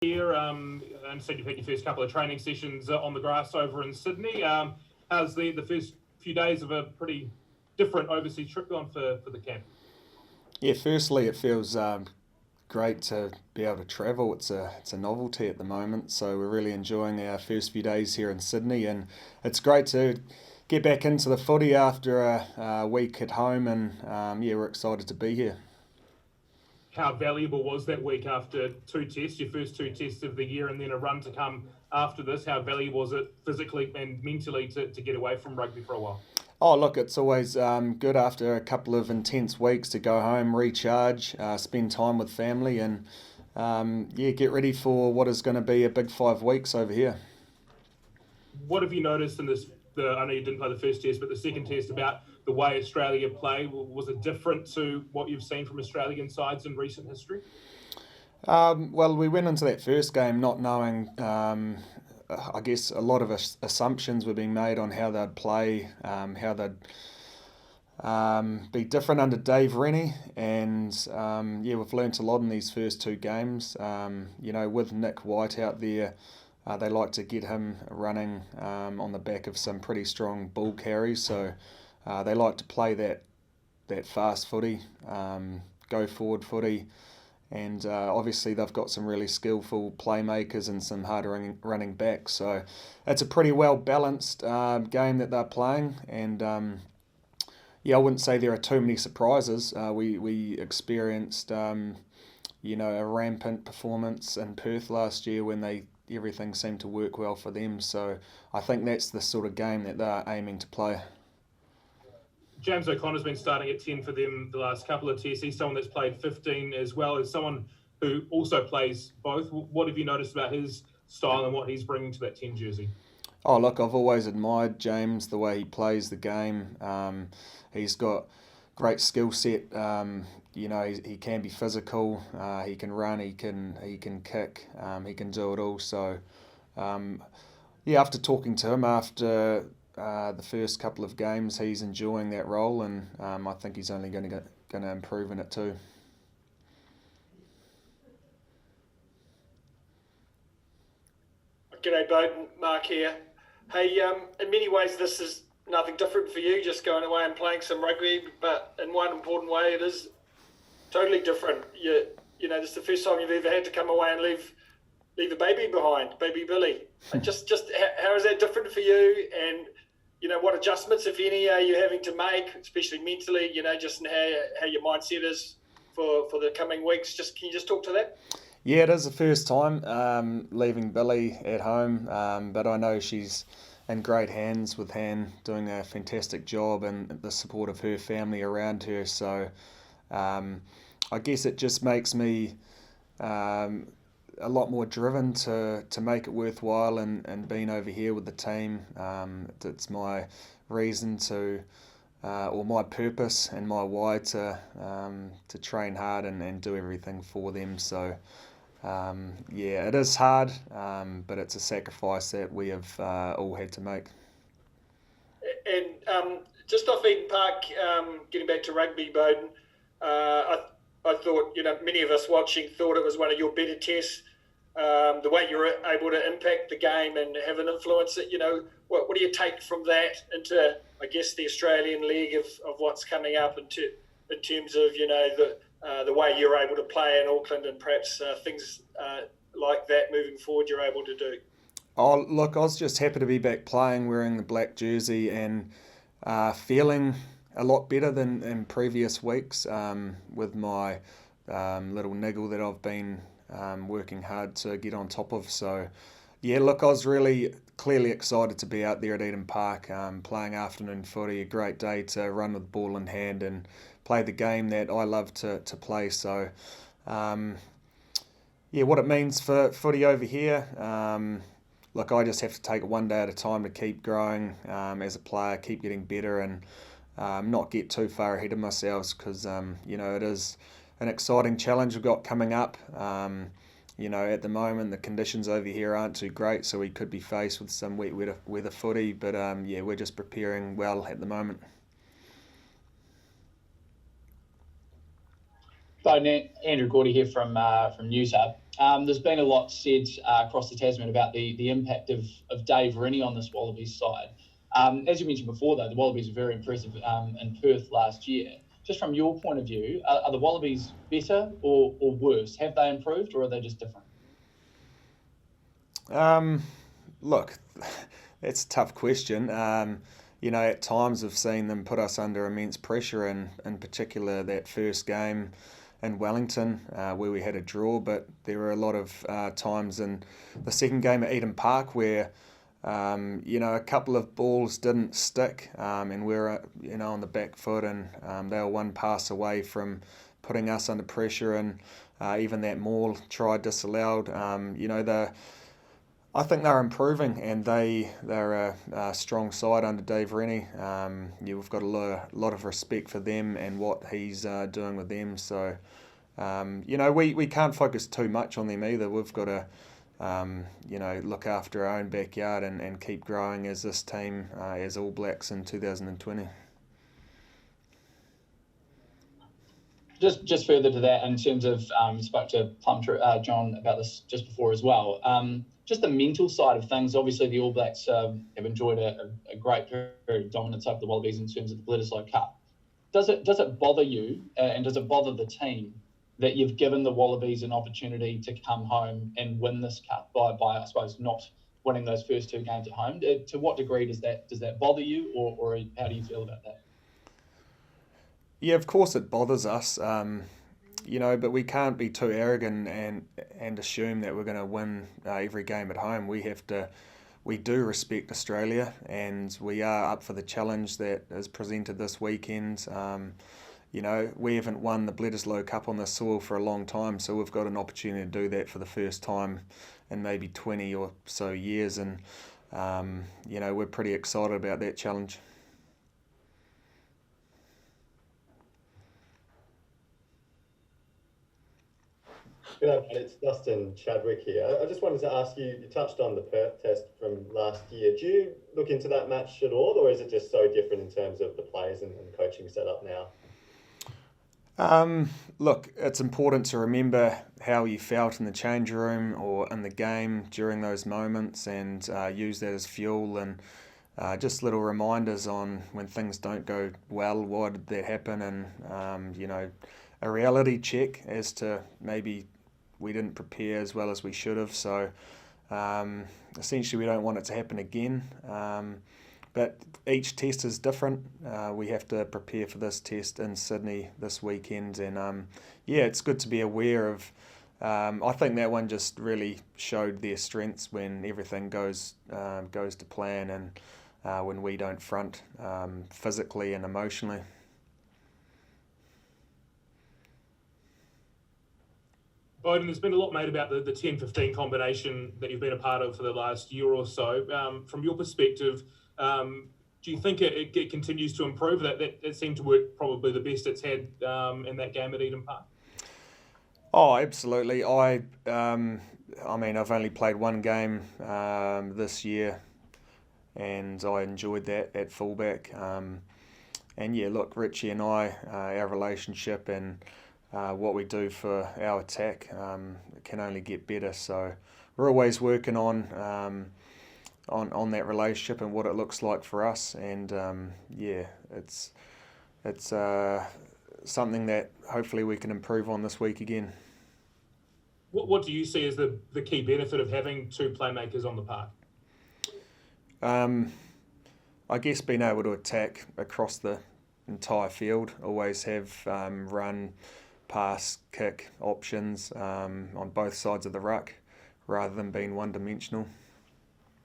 here. And said you've had your first couple of training sessions on the grass over in Sydney. How's the first few days of a pretty different overseas trip gone for the camp? Yeah, firstly, it feels great to be able to travel. It's a novelty at the moment, so we're really enjoying our first few days here in Sydney, and it's great to get back into the footy after a week at home, and yeah, we're excited to be here. How valuable was that week after two tests, your first two tests of the year, and then a run to come after this? How valuable was it physically and mentally to get away from rugby for a while? Oh, look, it's always good after a couple of intense weeks to go home, recharge, spend time with family, and yeah, get ready for what is going to be a big 5 weeks over here. What have you noticed in this? I know you didn't play the first test, but the second test, about the way Australia play, was it different to what you've seen from Australian sides in recent history? Well, we went into that first game not knowing. I guess a lot of assumptions were being made on how they'd play, how they'd be different under Dave Rennie, and yeah, we've learnt a lot in these first two games. With Nick White out there, they like to get him running on the back of some pretty strong ball carries, so they like to play that fast footy, go forward footy. And obviously they've got some really skillful playmakers and some hard running backs. So it's a pretty well balanced game that they're playing. And yeah, I wouldn't say there are too many surprises. We experienced a rampant performance in Perth last year when everything seemed to work well for them. So I think that's the sort of game that they're aiming to play. James O'Connor's been starting at 10 for them the last couple of tests. He's someone that's played 15 as well as someone who also plays both. What have you noticed about his style and what he's bringing to that 10 jersey? Oh, look, I've always admired James, the way he plays the game. He's got great skill set. He can be physical. He can run. He can kick. He can do it all. So, yeah, after talking to him after the first couple of games, he's enjoying that role, and I think he's only going to improve in it too. G'day Beauden, Mark here. Hey, in many ways this is nothing different for you, just going away and playing some rugby, but in one important way it is totally different. This is the first time you've ever had to come away and leave a baby behind, baby Billy. just how is that different for you, and what adjustments, if any, are you having to make, especially mentally, just in how your mindset is for the coming weeks? Can you just talk to that? Yeah, it is the first time leaving Billy at home, but I know she's in great hands with Han doing a fantastic job and the support of her family around her. So I guess it just makes me a lot more driven to make it worthwhile, and being over here with the team, it's my reason to, or my purpose and my why to train hard and do everything for them. So yeah, it is hard, but it's a sacrifice that we have all had to make. And just off Eden Park, getting back to rugby, Beauden, I thought, many of us watching thought it was one of your better tests. The way you were able to impact the game and have an influence, what do you take from that into, I guess, the Australian League of what's coming up in terms of, the way you're able to play in Auckland, and perhaps things like that moving forward you're able to do? Oh, look, I was just happy to be back playing, wearing the black jersey, and feeling a lot better than in previous weeks with my little niggle that I've been working hard to get on top of. So, yeah, look, I was really clearly excited to be out there at Eden Park playing afternoon footy, a great day to run with the ball in hand and play the game that I love to play. So, yeah, what it means for footy over here, look, I just have to take it one day at a time to keep growing as a player, keep getting better, and not get too far ahead of myself, because, it is an exciting challenge we've got coming up. At the moment, the conditions over here aren't too great, so we could be faced with some wet weather footy, but yeah, we're just preparing well at the moment. Andrew Gordy here from News Hub. There's been a lot said across the Tasman about the impact of Dave Rennie on this Wallabies side. As you mentioned before, though, the Wallabies were very impressive in Perth last year. Just from your point of view, are the Wallabies better or worse? Have they improved, or are they just different? Look, that's a tough question. At times I've seen them put us under immense pressure, and in particular that first game in Wellington where we had a draw, but there were a lot of times in the second game at Eden Park where a couple of balls didn't stick, and we were on the back foot, and they were one pass away from putting us under pressure, and even that maul try disallowed. I think they're improving, and they're a strong side under Dave Rennie. We've got a lot of respect for them and what he's doing with them. So, we can't focus too much on them either. We've got to, look after our own backyard and keep growing as this team, as All Blacks in 2020. Just further to that, in terms of, you spoke to John about this just before as well. Just the mental side of things, obviously the All Blacks have enjoyed a great period of dominance over the Wallabies in terms of the Bledisloe Cup. Does it bother you, and does it bother the team that you've given the Wallabies an opportunity to come home and win this cup by I suppose not winning those first two games at home? To what degree does that bother you, or how do you feel about that? Yeah, of course it bothers us. But we can't be too arrogant and assume that we're going to win every game at home. We do respect Australia, and we are up for the challenge that is presented this weekend. We haven't won the Bledisloe Cup on this soil for a long time, so we've got an opportunity to do that for the first time in maybe 20 or so years, and we're pretty excited about that challenge. Good afternoon, it's Dustin Chadwick here. I just wanted to ask you, you touched on the Perth test from last year. Do you look into that match at all, or is it just so different in terms of the players and coaching setup now? Look, it's important to remember how you felt in the change room or in the game during those moments, and use that as fuel, and just little reminders on when things don't go well, why did that happen, and a reality check as to maybe we didn't prepare as well as we should have. So essentially we don't want it to happen again. But each test is different. We have to prepare for this test in Sydney this weekend. And it's good to be aware of. I think that one just really showed their strengths when everything goes to plan, and when we don't front physically and emotionally. Beauden, there's been a lot made about the 10-15 combination that you've been a part of for the last year or so. From your perspective, do you think it continues to improve? That it seemed to work probably the best it's had in that game at Eden Park? Oh, absolutely. I've only played one game this year, and I enjoyed that at fullback. Look, Richie and I, our relationship and what we do for our attack can only get better. So we're always working on that relationship and what it looks like for us. And it's something that hopefully we can improve on this week again. What do you see as the key benefit of having two playmakers on the park? I guess being able to attack across the entire field, always have run, pass, kick options on both sides of the ruck rather than being one-dimensional.